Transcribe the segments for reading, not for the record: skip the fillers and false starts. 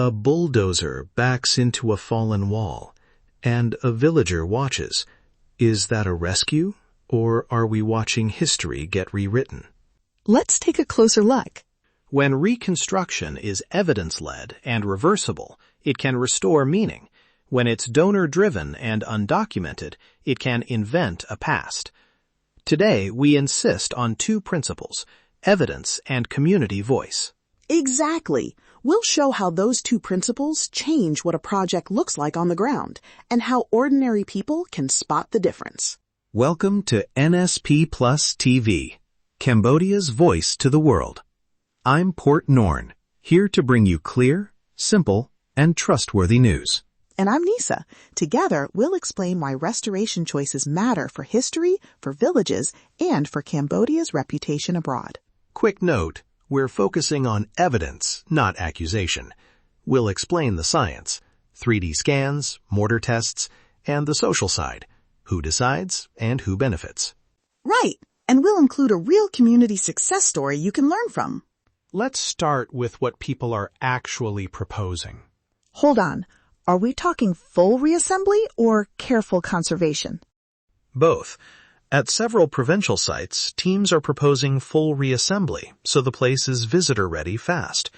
A bulldozer backs into a fallen wall, and a villager watches. Is that a rescue, or are we watching history get rewritten? Let's take a closer look. When reconstruction is evidence-led and reversible, it can restore meaning. When it's donor-driven and undocumented, it can invent a past. Today, we insist on two principles: evidence and community voice. Exactly. We'll show how those two principles change what a project looks like on the ground, and how ordinary people can spot the difference. Welcome to NSP Plus TV, Cambodia's voice to the world. I'm Port Norn, here to bring you clear, simple, and trustworthy news. And I'm Nisa. Together, we'll explain why restoration choices matter for history, for villages, and for Cambodia's reputation abroad. Quick note, we're focusing on evidence, not accusation. We'll explain the science, 3D scans, mortar tests, and the social side, who decides and who benefits. Right, and we'll include a real community success story you can learn from. Let's start with what people are actually proposing. Hold on. Are we talking full reassembly or careful conservation? Both. At several provincial sites, teams are proposing full reassembly, so the place is visitor-ready fast.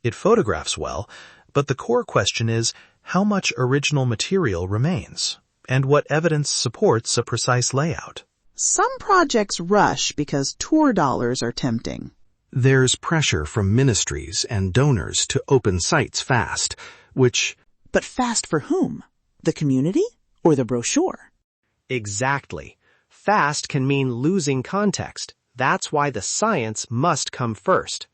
It photographs well, but the core question is how much original material remains, and what evidence supports a precise layout. Some projects rush because tour dollars are tempting. There's pressure from ministries and donors to open sites fast, which... But fast for whom? The community or the brochure? Exactly. Fast can mean losing context. That's why the science must come first.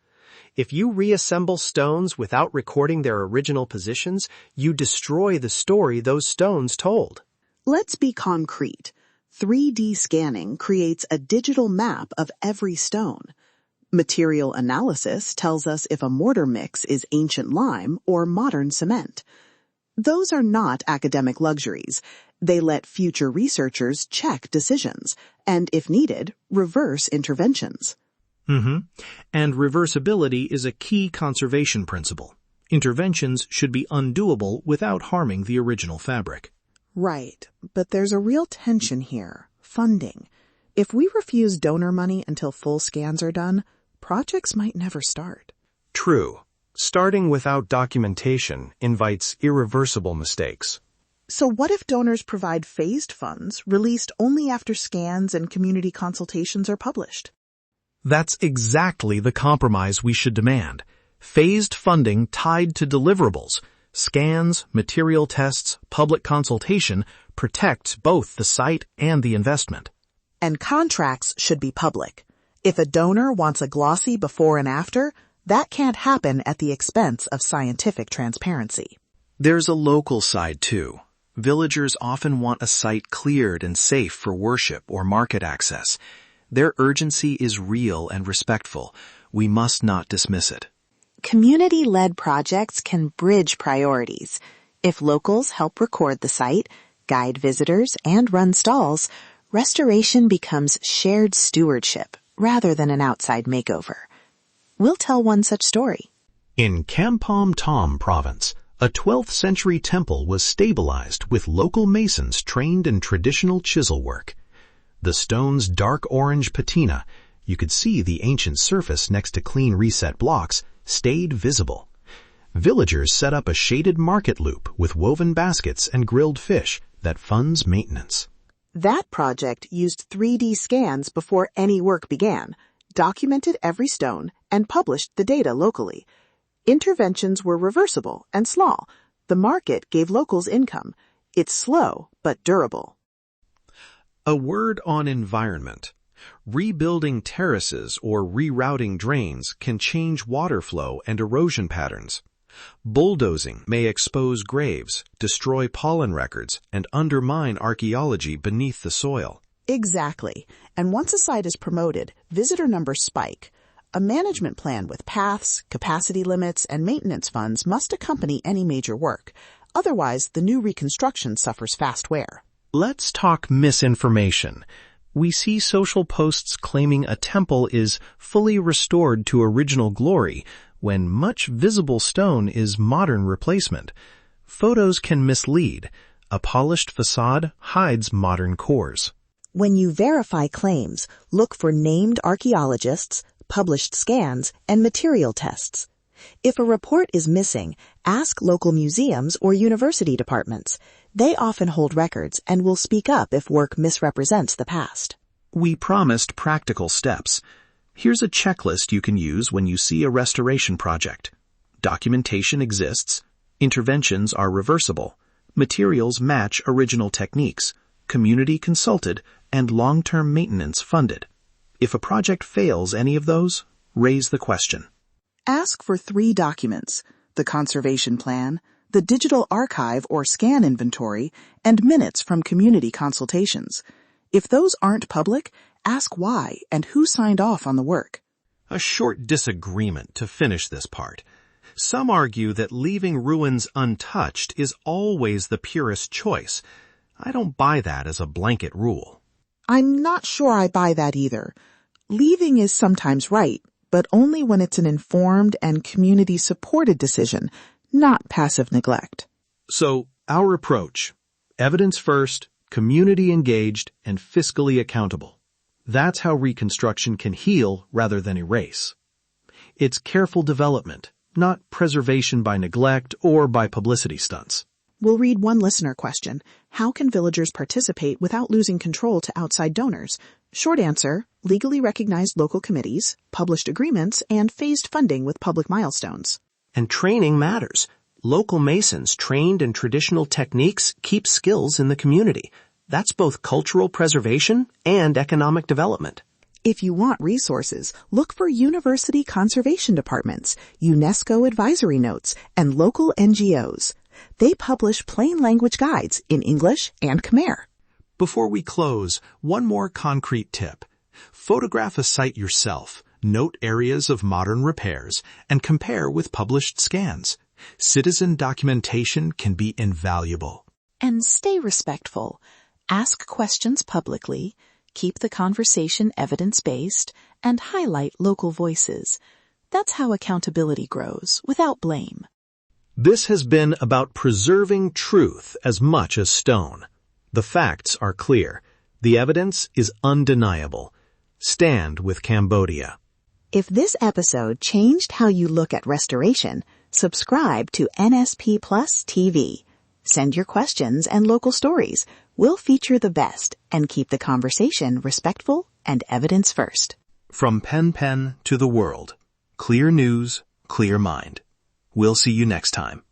If you reassemble stones without recording their original positions, you destroy the story those stones told. Let's be concrete. 3D scanning creates a digital map of every stone. Material analysis tells us if a mortar mix is ancient lime or modern cement. Those are not academic luxuries. They let future researchers check decisions, and if needed, reverse interventions. And reversibility is a key conservation principle. Interventions should be undoable without harming the original fabric. Right, but there's a real tension here. Funding. If we refuse donor money until full scans are done, projects might never start. True. Starting without documentation invites irreversible mistakes. So what if donors provide phased funds, released only after scans and community consultations are published? That's exactly the compromise we should demand. Phased funding tied to deliverables. Scans, material tests, public consultation protects both the site and the investment. And contracts should be public. If a donor wants a glossy before and after, that can't happen at the expense of scientific transparency. There's a local side too. Villagers often want a site cleared and safe for worship or market access. Their urgency is real and respectful. We must not dismiss it. Community-led projects can bridge priorities. If locals help record the site, guide visitors, and run stalls, restoration becomes shared stewardship rather than an outside makeover. We'll tell one such story. In Kampong Tom province, a 12th century temple was stabilized with local masons trained in traditional chisel work. The stone's dark orange patina, you could see the ancient surface next to clean reset blocks, stayed visible. Villagers set up a shaded market loop with woven baskets and grilled fish that funds maintenance. That project used 3D scans before any work began, documented every stone, and published the data locally. Interventions were reversible and small. The market gave locals income. It's slow, but durable. A word on environment. Rebuilding terraces or rerouting drains can change water flow and erosion patterns. Bulldozing may expose graves, destroy pollen records, and undermine archaeology beneath the soil. Exactly. And once a site is promoted, visitor numbers spike. A management plan with paths, capacity limits, and maintenance funds must accompany any major work. Otherwise, the new reconstruction suffers fast wear. Let's talk misinformation. We see social posts claiming a temple is fully restored to original glory, when much visible stone is modern replacement. Photos can mislead. A polished facade hides modern cores. When you verify claims, look for named archaeologists, published scans, and material tests. If a report is missing, ask local museums or university departments. They often hold records and will speak up if work misrepresents the past. We promised practical steps. Here's a checklist you can use when you see a restoration project. Documentation exists. Interventions are reversible. Materials match original techniques. Community consulted, and long-term maintenance funded. If a project fails any of those, raise the question. Ask for 3 documents: the conservation plan, the digital archive or scan inventory, and minutes from community consultations. If those aren't public, ask why and who signed off on the work. A short disagreement to finish this part. Some argue that leaving ruins untouched is always the purest choice. I don't buy that as a blanket rule. I'm not sure I buy that either. Leaving is sometimes right, but only when it's an informed and community-supported decision, not passive neglect. So, our approach: evidence first, community engaged, and fiscally accountable. That's how reconstruction can heal rather than erase. It's careful development, not preservation by neglect or by publicity stunts. We'll read one listener question. How can villagers participate without losing control to outside donors? Short answer: legally recognized local committees, published agreements, and phased funding with public milestones. And training matters. Local masons trained in traditional techniques keep skills in the community. That's both cultural preservation and economic development. If you want resources, look for university conservation departments, UNESCO advisory notes, and local NGOs. They publish plain language guides in English and Khmer. Before we close, one more concrete tip. Photograph a site yourself, note areas of modern repairs, and compare with published scans. Citizen documentation can be invaluable. And stay respectful. Ask questions publicly, keep the conversation evidence-based, and highlight local voices. That's how accountability grows, without blame. This has been about preserving truth as much as stone. The facts are clear. The evidence is undeniable. Stand with Cambodia. If this episode changed how you look at restoration, subscribe to NSP Plus TV. Send your questions and local stories. We'll feature the best and keep the conversation respectful and evidence first. From pen to the world. Clear news, clear mind. We'll see you next time.